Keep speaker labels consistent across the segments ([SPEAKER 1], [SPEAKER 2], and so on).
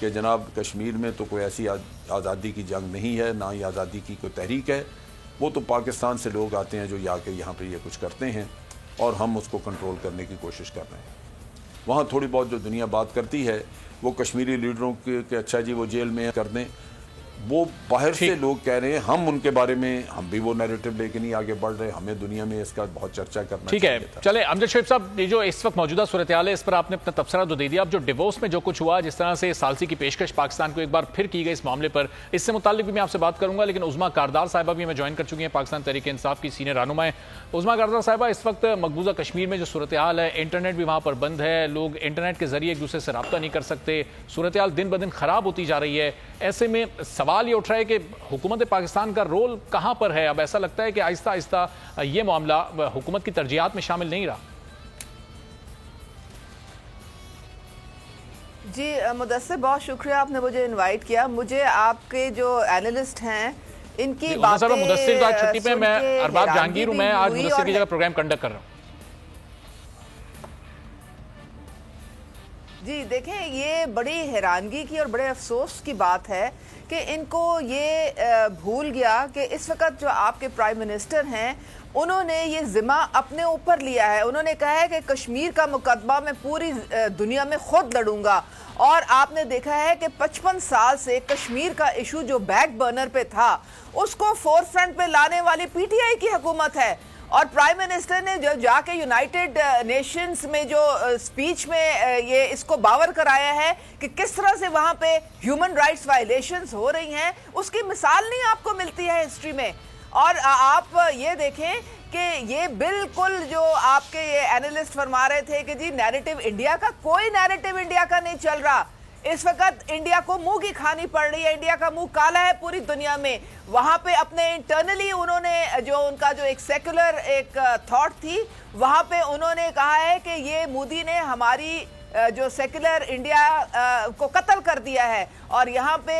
[SPEAKER 1] کہ جناب کشمیر میں تو کوئی ایسی آزادی کی جنگ نہیں ہے، نہ ہی آزادی کی کوئی تحریک ہے، وہ تو پاکستان سے لوگ آتے ہیں جو یہاں پہ یہ کچھ کرتے ہیں اور ہم اس کو کنٹرول کرنے کی کوشش کر رہے ہیں۔ وہاں تھوڑی بہت جو دنیا بات کرتی ہے وہ کشمیری لیڈروں کے اچھا جی وہ جیل میں کر دیں، وہ باہر سے لوگ کہہ رہے ہیں، ہم ان کے بارے میں ہم بھی وہ نیریٹو لے کے نہیں آگے بڑھ رہے، ہمیں دنیا میں اس کا بہت چرچا کرنا
[SPEAKER 2] ٹھیک ہے۔ چلے امجد شعیب صاحب، یہ جو اس وقت موجودہ صورتحال ہے اس پر آپ نے اپنا تبصرہ تو دے دیا، اب جو ڈیوورس میں جو کچھ ہوا، جس طرح سے ثالثی کی پیشکش پاکستان کو ایک بار پھر کی گئی اس معاملے پر، اس سے متعلق بھی میں آپ سے بات کروں گا، لیکن عظمیٰ کاردار صاحبہ بھی ہمیں جوائن کر چکی ہیں، پاکستان تحریک انصاف کی سینئر رہنما ہیں۔ عظمیٰ کاردار صاحبہ، اس وقت مقبوضہ کشمیر میں جو صورتحال ہے، انٹرنیٹ بھی وہاں پر بند ہے، لوگ انٹرنیٹ کے ذریعے ایک دوسرے سے رابطہ نہیں کر سکتے، صورتحال دن بدن خراب ہوتی جا رہی ہے، ایسے میں سوال یہ اٹھ رہا ہے کہ حکومت پاکستان کا رول کہاں پر ہے؟ اب ایسا لگتا ہے کہ آہستہ آہستہ یہ معاملہ حکومت کی ترجیحات میں شامل نہیں رہا۔
[SPEAKER 3] جی مدثر، بہت شکریہ آپ نے مجھے انوائٹ کیا۔ مجھے آپ کے جو اینالسٹ ہیں ان کی باتیں
[SPEAKER 2] مدثر تو آج چھٹی پہ، میں ارباب جہانگیر ہوں، میں آج مدثر کی جگہ پروگرام کنڈکٹ کر رہا ہوں۔
[SPEAKER 3] جی دیکھیں، یہ بڑی حیرانگی کی اور بڑے افسوس کی بات ہے کہ ان کو یہ بھول گیا کہ اس وقت جو آپ کے پرائم منسٹر ہیں انہوں نے یہ ذمہ اپنے اوپر لیا ہے۔ انہوں نے کہا ہے کہ کشمیر کا مقدمہ میں پوری دنیا میں خود لڑوں گا، اور آپ نے دیکھا ہے کہ 55 سال سے کشمیر کا ایشو جو بیک برنر پہ تھا اس کو فور فرنٹ پہ لانے والی پی ٹی آئی کی حکومت ہے، اور پرائم منسٹر نے جو جا کے یونائٹڈ نیشنز میں جو سپیچ میں یہ اس کو باور کرایا ہے کہ کس طرح سے وہاں پہ ہیومن رائٹس وائلیشنز ہو رہی ہیں، اس کی مثال نہیں آپ کو ملتی ہے ہسٹری میں۔ اور آپ یہ دیکھیں کہ یہ بالکل جو آپ کے یہ اینالسٹ فرما رہے تھے کہ جی نیریٹو انڈیا کا، کوئی نیریٹو انڈیا کا نہیں چل رہا۔ اس وقت انڈیا کو منہ کی کھانی پڑ رہی ہے، انڈیا کا منہ کالا ہے پوری دنیا میں۔ وہاں پہ اپنے انٹرنلی انہوں نے جو ان کا جو ایک سیکولر ایک تھاٹ تھی، وہاں پہ انہوں نے کہا ہے کہ یہ مودی نے ہماری جو سیکولر انڈیا کو قتل کر دیا ہے، اور یہاں پہ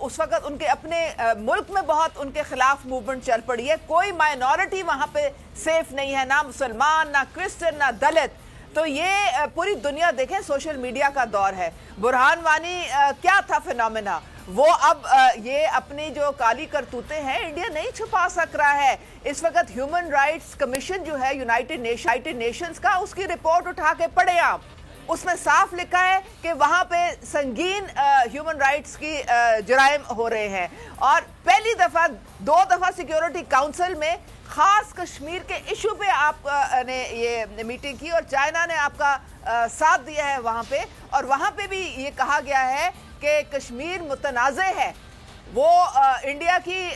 [SPEAKER 3] اس وقت ان کے اپنے ملک میں بہت ان کے خلاف موومنٹ چل پڑی ہے۔ کوئی مائنورٹی وہاں پہ سیف نہیں ہے، نہ مسلمان، نہ کرسچن، نہ دلت۔ تو یہ پوری دنیا دیکھیں، سوشل میڈیا کا دور ہے۔ برہان وانی کیا تھا فینومینا، وہ اب یہ اپنی جو کالی کرتوتے ہیں انڈیا نہیں چھپا سک رہا ہے۔ اس وقت ہیومن رائٹس کمیشن جو ہے یونائٹڈ نیشنز کا، اس کی رپورٹ اٹھا کے پڑھیں آپ، اس میں صاف لکھا ہے کہ وہاں پہ سنگین ہیومن رائٹس کی جرائم ہو رہے ہیں، اور پہلی دفعہ 2 دفعہ سیکیورٹی کاؤنسل میں خاص کشمیر کے ایشو پہ آپ نے یہ میٹنگ کی، اور چائنا نے آپ کا ساتھ دیا ہے وہاں پہ، اور وہاں پہ بھی یہ کہا گیا ہے کہ کشمیر متنازع ہے، وہ انڈیا کی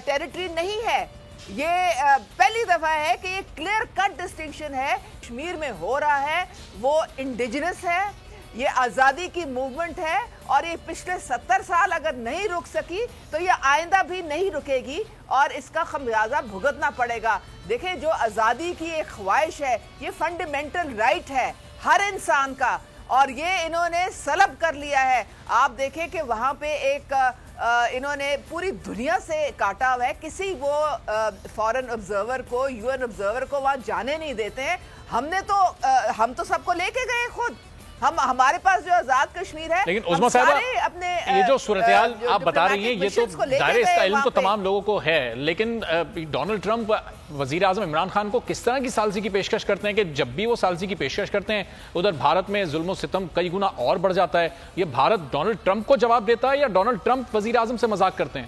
[SPEAKER 3] ٹیریٹری نہیں ہے۔ یہ پہلی دفعہ ہے کہ یہ کلیئر کٹ ڈسٹنکشن ہے، کشمیر میں ہو رہا ہے وہ انڈیجنس ہے، یہ آزادی کی موومنٹ ہے، اور یہ پچھلے 70 سال اگر نہیں رک سکی تو یہ آئندہ بھی نہیں رکے گی، اور اس کا خمیازہ بھگتنا پڑے گا۔ دیکھیں، جو آزادی کی ایک خواہش ہے، یہ فنڈامنٹل رائٹ ہے ہر انسان کا، اور یہ انہوں نے سلب کر لیا ہے۔ آپ دیکھیں کہ وہاں پہ ایک انہوں نے پوری دنیا سے کاٹا ہوا ہے، کسی وہ فورن آبزرور کو، یو این آبزرور کو وہاں جانے نہیں دیتے ہیں۔ ہم تو سب کو لے کے گئے خود، ہمارے پاس جو آزاد کشمیر ہے،
[SPEAKER 2] لیکن عظمیٰ صاحبہ یہ جو صورتحال آپ بتا رہی ہیں، یہ تو ظاہر اس کا علم تو تمام لوگوں کو ہے، لیکن ڈونلڈ ٹرمپ وزیر اعظم عمران خان کو کس طرح کی ثالثی کی پیشکش کرتے ہیں کہ جب بھی وہ ثالثی کی پیشکش کرتے ہیں ادھر بھارت میں ظلم و ستم کئی گنا اور بڑھ جاتا ہے؟ یہ بھارت ڈونلڈ ٹرمپ کو جواب دیتا ہے یا ڈونلڈ ٹرمپ وزیر اعظم سے مذاق کرتے ہیں؟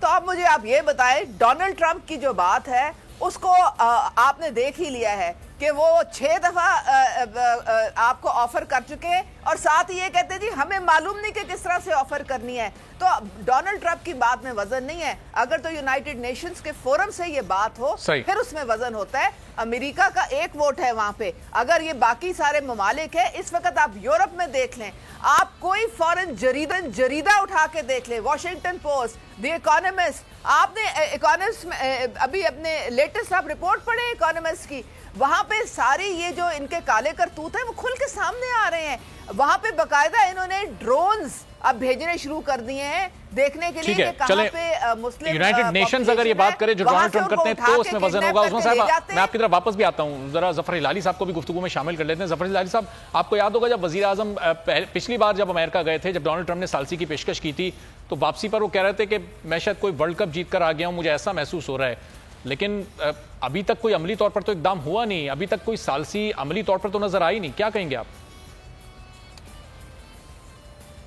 [SPEAKER 3] تو اب مجھے آپ یہ بتائیں، ڈونلڈ ٹرمپ کی جو بات ہے اس کو آپ نے دیکھ ہی لیا ہے کہ وہ 6 دفعہ آپ کو آفر کر چکے ہیں، اور ساتھ ہی یہ کہتے ہیں جی ہمیں معلوم نہیں کہ کس طرح سے آفر کرنی ہے۔ تو ڈونلڈ ٹرمپ کی بات میں وزن نہیں ہے، اگر تو یونائٹڈ نیشنز کے فورم سے یہ بات ہو پھر اس میں وزن ہوتا ہے۔ امریکہ کا 1 ووٹ ہے وہاں پہ، اگر یہ باقی سارے ممالک ہیں، اس وقت آپ یورپ میں دیکھ لیں، آپ کوئی فورن جریدہ اٹھا کے دیکھ لیں، واشنگٹن پوسٹ، دی اکانومسٹ، آپ نے اکانومسٹ ابھی اپنے لیٹسٹ آپ رپورٹ پڑھیں اکانومسٹ کی، وہاں پہ ساری یہ جو ان کے کالے کرتوت ہیں وہ کھل کے سامنے آ رہے ہیں. وہاں پہ باقاعدہ انہوں نے ڈرونز اب بھیجنے شروع کر دیے ہیں دیکھنے کے لیے کہ کہاں پہ مسلم
[SPEAKER 2] یونائٹڈ نیشنز اگر یہ بات کرے جو ڈونلڈ ٹرمپ کرتے ہیں تو اس میں وزن ہوگا. عثمان صاحب میں آپ کی طرف واپس بھی آتا ہوں, ذرا ظفر ہلالی صاحب کو بھی گفتگو میں شامل کر لیتے ہیں. ظفر ہلالی صاحب, آپ کو یاد ہوگا جب وزیر اعظم پچھلی بار جب امریکہ گئے تھے, جب ڈونلڈ ٹرمپ نے ثالثی کی پیشکش کی تھی, تو واپسی پر وہ کہہ رہے تھے کہ میں شاید کوئی ورلڈ کپ جیت کر آ گیا ہوں, مجھے ایسا محسوس ہو رہا ہے. لیکن ابھی تک کوئی عملی طور پر تو اقدام ہوا نہیں, ابھی تک کوئی ثالثی عملی طور پر تو نظر آئی نہیں. کیا کہیں گے آپ؟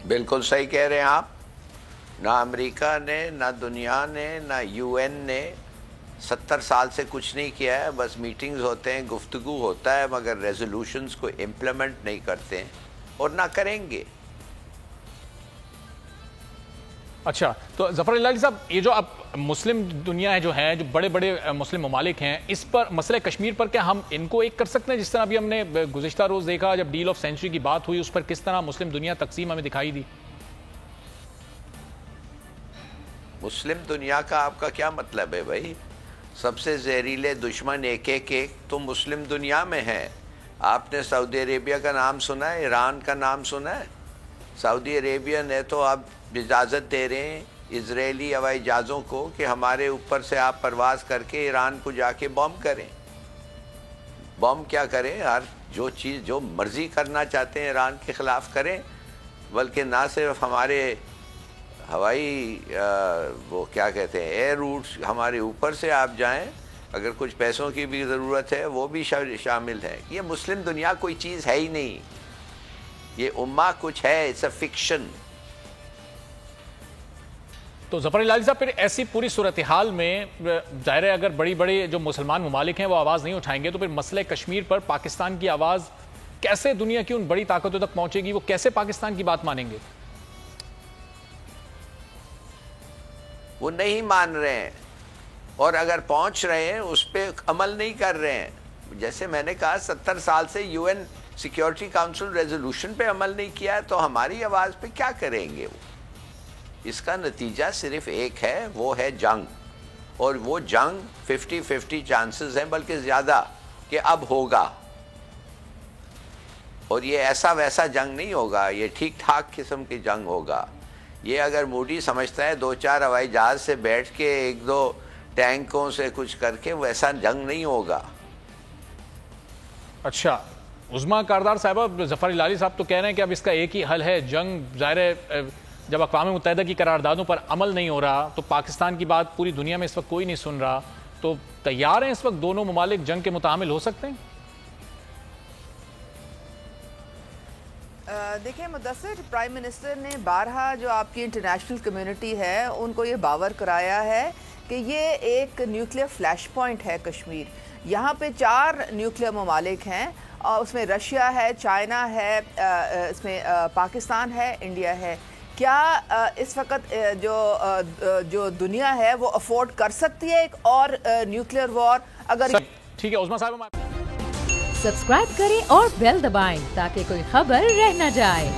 [SPEAKER 4] بالکل صحیح کہہ رہے ہیں آپ. نہ امریکہ نے, نہ دنیا نے, نہ یو این نے 70 سال سے کچھ نہیں کیا ہے. بس میٹنگز ہوتے ہیں, گفتگو ہوتا ہے, مگر ریزولوشنز کو امپلیمنٹ نہیں کرتے ہیں اور نہ کریں گے.
[SPEAKER 2] اچھا, تو ظفر ہلالی صاحب, یہ جو اب مسلم دنیا ہے جو ہے, جو بڑے بڑے مسلم ممالک ہیں, اس پر مسئلہ کشمیر پر کیا ہم ان کو ایک کر سکتے ہیں؟ جس طرح ابھی ہم نے گزشتہ روز دیکھا جب ڈیل آف سینچری کی بات ہوئی, اس پر کس طرح مسلم دنیا تقسیم ہمیں دکھائی دی.
[SPEAKER 4] مسلم دنیا کا آپ کا کیا مطلب ہے بھائی؟ سب سے زہریلے دشمن ایک تو مسلم دنیا میں ہیں. آپ نے سعودی عربیہ کا نام سنا ہے, ایران کا نام سنا ہے؟ سعودی عربیہ نے تو اب اجازت دے رہے ہیں اسرائیلی ہوائی جہازوں کو کہ ہمارے اوپر سے آپ پرواز کر کے ایران کو جا کے بم کریں. بم کیا کریں, ہر جو چیز جو مرضی کرنا چاہتے ہیں ایران کے خلاف کریں. بلکہ نہ صرف ہمارے ہوائی وہ کیا کہتے ہیں ایئر روٹس ہمارے اوپر سے آپ جائیں, اگر کچھ پیسوں کی بھی ضرورت ہے وہ بھی شامل ہے. یہ مسلم دنیا کوئی چیز ہے ہی نہیں, یہ امہ کچھ ہے, اٹس اے فکشن.
[SPEAKER 2] تو ظفر ہلالی صاحب, پھر ایسی پوری صورتحال میں ظاہر ہے اگر بڑی بڑی جو مسلمان ممالک ہیں وہ آواز نہیں اٹھائیں گے, تو پھر مسئلہ کشمیر پر پاکستان کی آواز کیسے دنیا کی ان بڑی طاقتوں تک پہنچے گی؟ وہ کیسے پاکستان کی بات مانیں گے؟
[SPEAKER 4] وہ نہیں مان رہے ہیں, اور اگر پہنچ رہے ہیں اس پہ عمل نہیں کر رہے ہیں. جیسے میں نے کہا 70 سال سے U N security council resolution پہ عمل نہیں کیا ہے, تو ہماری آواز پہ کیا کریں گے وہ؟ اس کا نتیجہ صرف ایک ہے, وہ ہے جنگ. اور وہ جنگ 50-50 چانسز ہیں, بلکہ زیادہ, کہ اب ہوگا. اور یہ ایسا ویسا جنگ نہیں ہوگا, یہ ٹھیک ٹھاک قسم کی جنگ ہوگا. یہ اگر مودی سمجھتا ہے 2-4 ہوائی جہاز سے بیٹھ کے 1-2 ٹینکوں سے کچھ کر کے, ویسا جنگ نہیں ہوگا.
[SPEAKER 2] اچھا, عظما کاردار صاحبہ, ظفر ہلالی صاحب تو کہہ رہے ہیں کہ اب اس کا ایک ہی حل ہے جنگ. ظاہر ہے جب اقوام متحدہ کی قراردادوں پر عمل نہیں ہو رہا, تو پاکستان کی بات پوری دنیا میں اس وقت کوئی نہیں سن رہا, تو تیار ہیں اس وقت دونوں ممالک جنگ کے متحمل ہو سکتے ہیں؟
[SPEAKER 3] دیکھیں مدثر, پرائم منسٹر نے بارہا جو آپ کی انٹرنیشنل کمیونٹی ہے ان کو یہ باور کرایا ہے کہ یہ ایک نیوکلیر فلیش پوائنٹ ہے کشمیر. یہاں پہ 4 نیوکلیر ممالک ہیں, اور اس میں رشیا ہے, چائنا ہے, اس میں پاکستان ہے, انڈیا ہے. کیا اس وقت جو دنیا ہے وہ افورڈ کر سکتی ہے ایک اور نیوکلیر وار؟ اگر
[SPEAKER 2] ٹھیک ہے عظما صاحب,
[SPEAKER 5] سبسکرائب کریں اور بیل دبائیں تاکہ کوئی خبر رہ نہ جائے.